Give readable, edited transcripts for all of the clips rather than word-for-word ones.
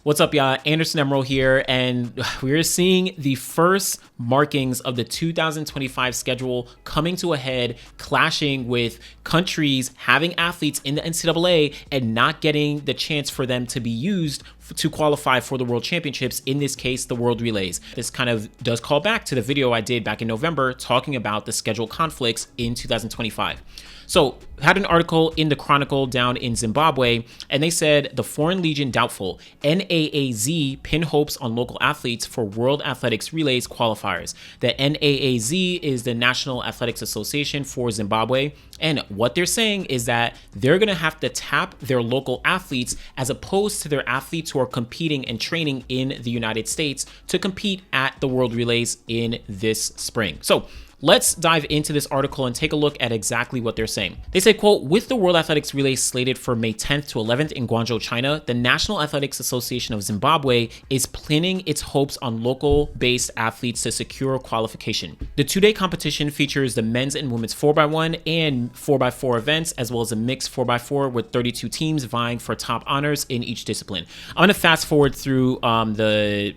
What's up, y'all? Anderson Emerald here, and we're seeing the first markings of the 2025 schedule coming to a head, clashing with countries having athletes in the NCAA and not getting the chance for them to be used to qualify for the World Championships, in this case, the World Relays. This kind of does call back to the video I did back in November talking about the schedule conflicts in 2025. So, had an article in the Chronicle down in Zimbabwe, and they said the Foreign Legion doubtful. NAAZ pin hopes on local athletes for World Athletics Relays qualifiers. The NAAZ is the National Athletics Association for Zimbabwe, and what they're saying is that they're going to have to tap their local athletes as opposed to their athletes who are competing and training in the United States to compete at the World Relays in this spring. So, let's dive into this article and take a look at exactly what they're saying. They say, quote, with the World Athletics Relay slated for May 10th to 11th in Guangzhou, China, the National Athletics Association of Zimbabwe is pinning its hopes on local-based athletes to secure qualification. The two-day competition features the men's and women's 4x1 and 4x4 events, as well as a mixed 4x4 with 32 teams vying for top honors in each discipline. I'm going to fast forward through the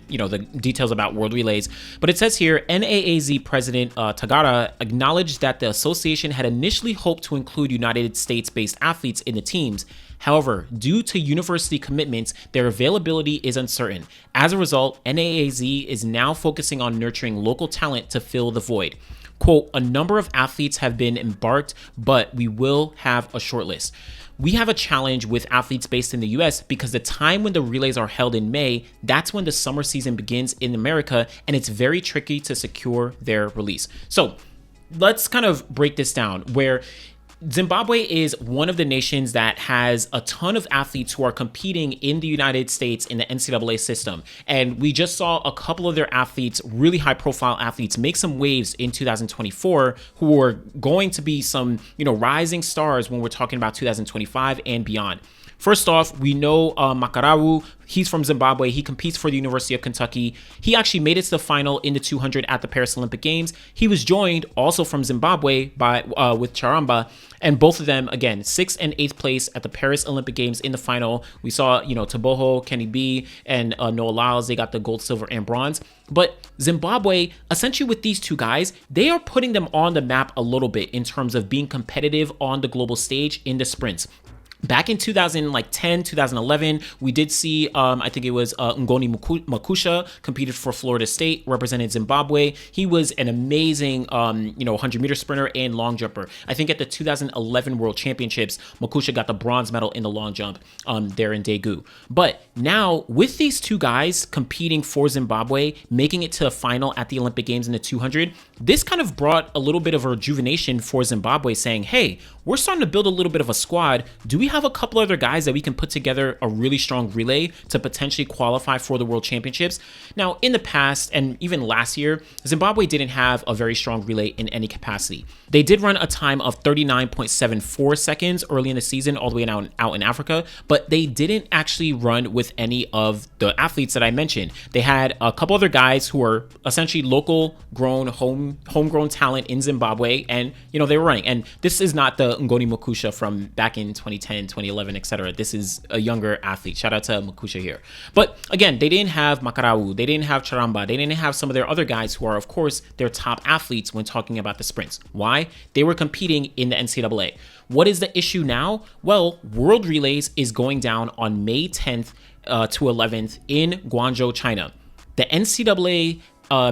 details about World Relays, but it says here, NAAZ President acknowledged that the association had initially hoped to include United States-based athletes in the teams. However, due to university commitments, their availability is uncertain. As a result, NAAZ is now focusing on nurturing local talent to fill the void. Quote, a number of athletes have been embarked, but we will have a shortlist. We have a challenge with athletes based in the US because the time when the relays are held in May, that's when the summer season begins in America, and it's very tricky to secure their release. So let's kind of break this down, where Zimbabwe is one of the nations that has a ton of athletes who are competing in the United States in the NCAA system. And we just saw a couple of their athletes, really high profile athletes, make some waves in 2024 who are going to be some, rising stars when we're talking about 2025 and beyond. First off, we know Makarawu. He's from Zimbabwe. He competes for the University of Kentucky. He actually made it to the final in the 200 at the Paris Olympic Games. He was joined also from Zimbabwe with Charamba, and both of them, again, 6th and 8th place at the Paris Olympic Games in the final. We saw, Taboho, Kenny B, and Noah Lyles. They got the gold, silver, and bronze. But Zimbabwe, essentially with these two guys, they are putting them on the map a little bit in terms of being competitive on the global stage in the sprints. Back in 2010, 2011, we did see, I think it was Ngoni Makusha competed for Florida State, represented Zimbabwe. He was an amazing, 100-meter sprinter and long jumper. I think at the 2011 World Championships, Makusha got the bronze medal in the long jump there in Daegu. But now, with these two guys competing for Zimbabwe, making it to the final at the Olympic Games in the 200, this kind of brought a little bit of a rejuvenation for Zimbabwe, saying, hey, we're starting to build a little bit of a squad. Do we have a couple other guys that we can put together a really strong relay to potentially qualify for the World Championships? Now, in the past, and even last year, Zimbabwe didn't have a very strong relay in any capacity. They did run a time of 39.74 seconds early in the season, all the way out in Africa, but they didn't actually run with any of the athletes that I mentioned. They had a couple other guys who were essentially local grown, homegrown talent in Zimbabwe, and they were running. And this is not the Ngoni Makusha from back in 2010, 2011, etc. This is a younger athlete. Shout out to Makusha here. But again, they didn't have Makarawu, they didn't have Charamba, they didn't have some of their other guys who are, of course, their top athletes when talking about the sprints. Why? They were competing in the NCAA. What is the issue now? Well, World Relays is going down on May 10th to 11th in Guangzhou, China. The NCAA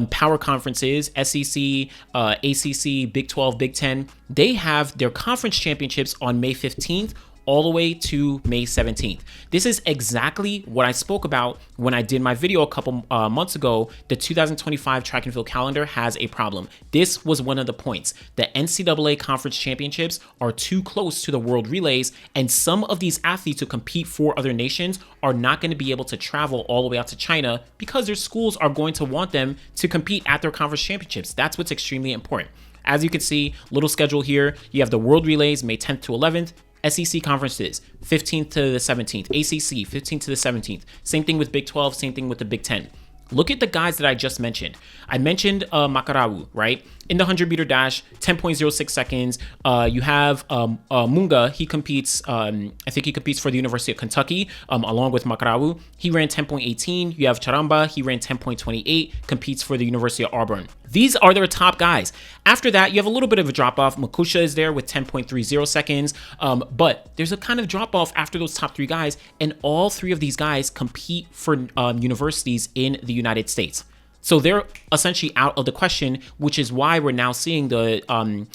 power conferences, SEC, ACC, Big 12, Big 10, they have their conference championships on May 15th all the way to May 17th. This is exactly what I spoke about when I did my video a couple months ago. The 2025 track and field calendar has a problem. This was one of the points. The NCAA conference championships are too close to the World Relays, and some of these athletes who compete for other nations are not going to be able to travel all the way out to China because their schools are going to want them to compete at their conference championships. That's what's extremely important. As you can see, little schedule here. You have the World Relays May 10th to 11th. SEC conferences, 15th to the 17th. ACC, 15th to the 17th. Same thing with Big 12, same thing with the Big 10. Look at the guys that I just mentioned. I mentioned Makarawu, right? In the 100-meter dash, 10.06 seconds. You have Munga. He competes, I think he competes for the University of Kentucky, along with Makarawu. He ran 10.18. You have Charamba. He ran 10.28, competes for the University of Auburn. These are their top guys. After that, you have a little bit of a drop-off. Makusha is there with 10.30 seconds. But there's a kind of drop-off after those top three guys, and all three of these guys compete for universities in the United States. So they're essentially out of the question, which is why we're now seeing the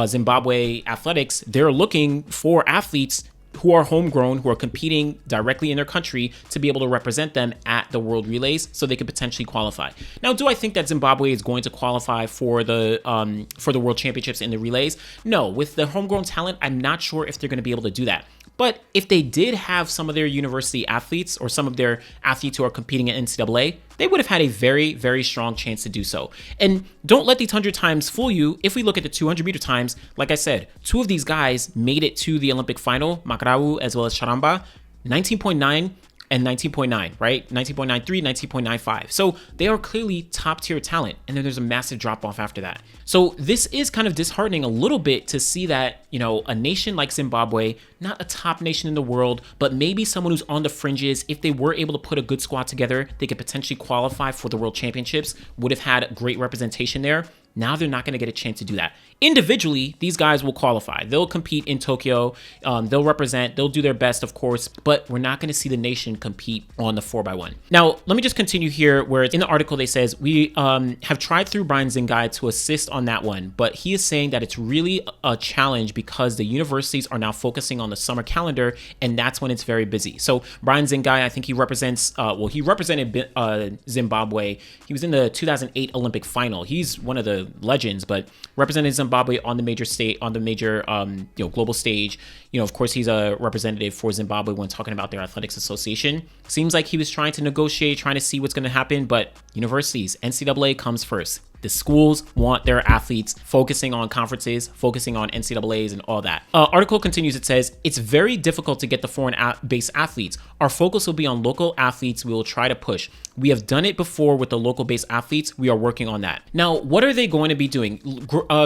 Zimbabwe athletics. They're looking for athletes who are homegrown, who are competing directly in their country to be able to represent them at the World Relays so they could potentially qualify. Now, do I think that Zimbabwe is going to qualify for the World Championships in the relays? No. With the homegrown talent, I'm not sure if they're going to be able to do that. But if they did have some of their university athletes or some of their athletes who are competing at NCAA, they would have had a very, very strong chance to do so. And don't let these 100 times fool you. If we look at the 200-meter times, like I said, two of these guys made it to the Olympic final, Makarawu as well as Charamba, 19.9 and 19.9, right? 19.93, 19.95. So they are clearly top tier talent. And then there's a massive drop off after that. So this is kind of disheartening a little bit to see that, you know, a nation like Zimbabwe, not a top nation in the world, but maybe someone who's on the fringes, if they were able to put a good squad together, they could potentially qualify for the World Championships, would have had great representation there. Now they're not going to get a chance to do that. Individually, these guys will qualify. They'll compete in Tokyo. They'll represent. They'll do their best, of course, but we're not going to see the nation compete on the 4x1. Now, let me just continue here where in the article they says, we have tried through Brian Zingai to assist on that one, but he is saying that it's really a challenge because the universities are now focusing on the summer calendar, and that's when it's very busy. So Brian Zingai, I think he represents, he represented Zimbabwe. He was in the 2008 Olympic final. He's one of the legends, but represented Zimbabwe on the major global stage. You know, of course, he's a representative for Zimbabwe when talking about their athletics association. Seems like he was trying to negotiate, trying to see what's going to happen, but universities, NCAA comes first. The schools want their athletes focusing on conferences, focusing on NCAAs and all that. Article continues, it says, it's very difficult to get the foreign-based athletes. Our focus will be on local athletes we will try to push. We have done it before with the local-based athletes. We are working on that. Now, what are they going to be doing?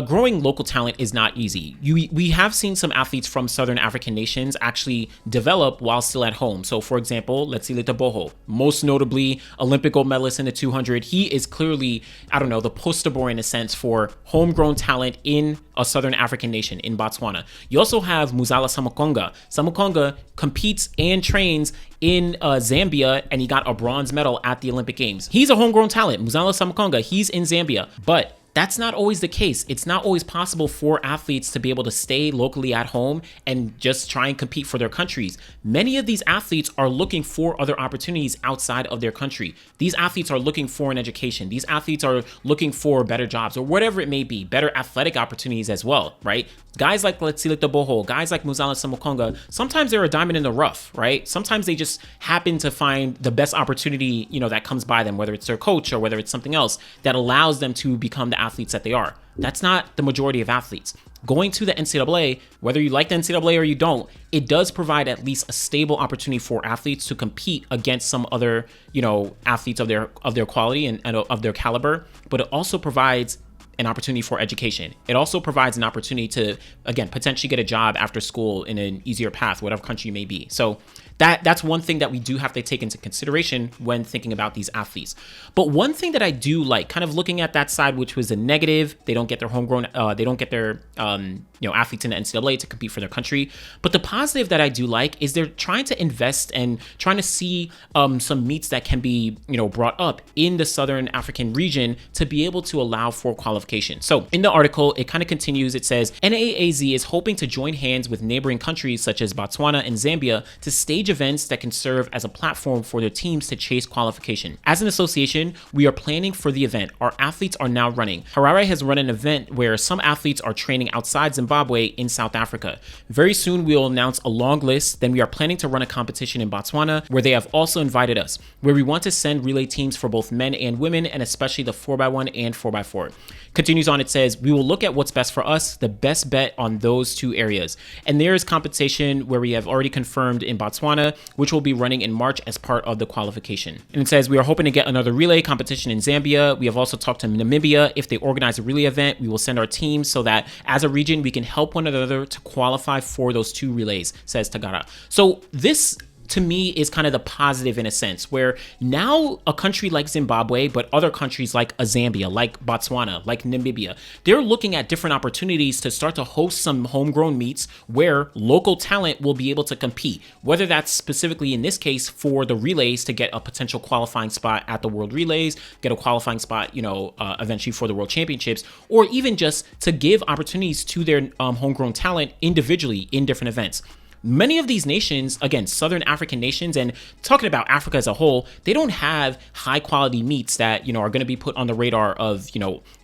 Growing local talent is not easy. We have seen some athletes from Southern African nations actually develop while still at home. So, for example, Letsilita Boho, most notably Olympic gold medalist in the 200. He is clearly, I don't know, the poster boy in a sense for homegrown talent in a Southern African nation in Botswana. You also have Muzala Samukonga. Samukonga competes and trains in Zambia, and he got a bronze medal at the Olympic Games. He's a homegrown talent. Muzala Samukonga, he's in Zambia, but that's not always the case. It's not always possible for athletes to be able to stay locally at home and just try and compete for their countries. Many of these athletes are looking for other opportunities outside of their country. These athletes are looking for an education. These athletes are looking for better jobs or whatever it may be, better athletic opportunities as well, right? Guys like Letsilita Boho, guys like Muzala Samukonga, sometimes they're a diamond in the rough, right? Sometimes they just happen to find the best opportunity, you know, that comes by them, whether it's their coach or whether it's something else that allows them to become the athletes that they are. That's not the majority of athletes. Going to the NCAA, whether you like the NCAA or you don't, it does provide at least a stable opportunity for athletes to compete against some other, you know, athletes of their quality and of their caliber, but it also provides an opportunity for education. It also provides an opportunity to, again, potentially get a job after school in an easier path, whatever country you may be. So that's one thing that we do have to take into consideration when thinking about these athletes. But one thing that I do like, kind of looking at that side, which was a negative, they don't get their homegrown, they don't get their athletes in the NCAA to compete for their country. But the positive that I do like is they're trying to invest and trying to see some meets that can be, you know, brought up in the Southern African region to be able to allow for qualification. So in the article, it kind of continues. It says NAAZ is hoping to join hands with neighboring countries such as Botswana and Zambia to stage events that can serve as a platform for their teams to chase qualification. As an association, we are planning for the event. Our athletes are now running. Harare has run an event where some athletes are training outside Zimbabwe in South Africa. Very soon, we will announce a long list. Then we are planning to run a competition in Botswana where they have also invited us, where we want to send relay teams for both men and women, and especially the 4x1 and 4x4. Continues on, it says, we will look at what's best for us, the best bet on those two areas. And there is competition where we have already confirmed in Botswana Botswana, which will be running in March as part of the qualification. And it says, we are hoping to get another relay competition in Zambia. We have also talked to Namibia. If they organize a relay event, we will send our teams so that as a region, we can help one another to qualify for those 2 relays, says Tagara. So this, to me, is kind of the positive in a sense, where now a country like Zimbabwe, but other countries like Zambia, like Botswana, like Namibia, they're looking at different opportunities to start to host some homegrown meets where local talent will be able to compete, whether that's specifically in this case for the relays to get a potential qualifying spot at the World Relays, get a qualifying spot, eventually for the World Championships, or even just to give opportunities to their homegrown talent individually in different events. Many of these nations, again, Southern African nations, and talking about Africa as a whole, they don't have high quality meets that, are going to be put on the radar of,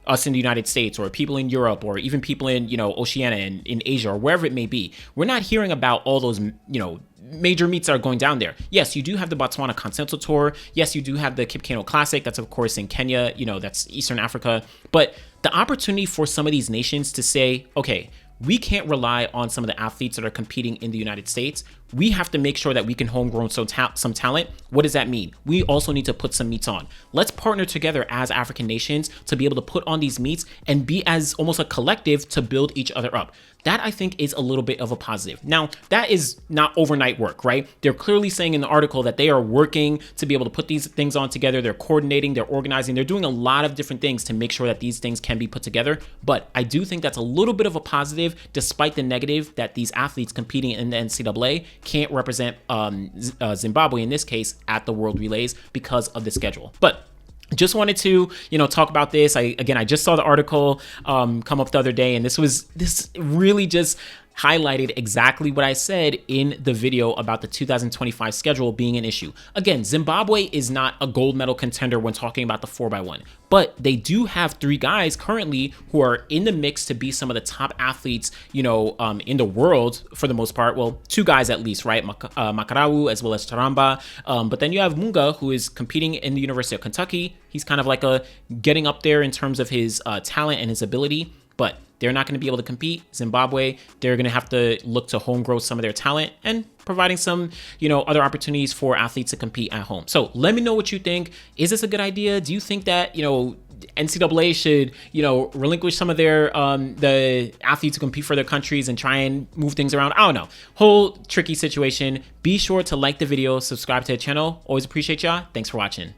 us in the United States or people in Europe or even people in, Oceania and in Asia or wherever it may be. We're not hearing about all those, major meets that are going down there. Yes, you do have the Botswana Continental Tour. Yes, you do have the Cape Kano Classic. That's, of course, in Kenya, that's Eastern Africa. But the opportunity for some of these nations to say, okay, we can't rely on some of the athletes that are competing in the United States. We have to make sure that we can homegrown some talent. What does that mean? We also need to put some meets on. Let's partner together as African nations to be able to put on these meets and be as almost a collective to build each other up. That, I think, is a little bit of a positive. Now, that is not overnight work, right? They're clearly saying in the article that they are working to be able to put these things on together. They're coordinating, they're organizing, they're doing a lot of different things to make sure that these things can be put together. But I do think that's a little bit of a positive, despite the negative that these athletes competing in the NCAA can't represent Zimbabwe, in this case, at the World Relays because of the schedule. But just wanted to, talk about this. I just saw the article come up the other day, and this really just highlighted exactly what I said in the video about the 2025 schedule being an issue. Again, Zimbabwe is not a gold medal contender when talking about the 4x1, but they do have 3 guys currently who are in the mix to be some of the top athletes, in the world for the most part. Well, 2 guys at least, right? Makarau as well as Taramba. But then you have Munga, who is competing in the University of Kentucky. He's kind of like getting up there in terms of his talent and his ability, but they're not going to be able to compete. Zimbabwe, they're going to have to look to home grow some of their talent and providing some, other opportunities for athletes to compete at home. So let me know what you think. Is this a good idea? Do you think that, NCAA should, relinquish some of their, the athletes who compete for their countries and try and move things around? I don't know. Whole tricky situation. Be sure to like the video, subscribe to the channel. Always appreciate y'all. Thanks for watching.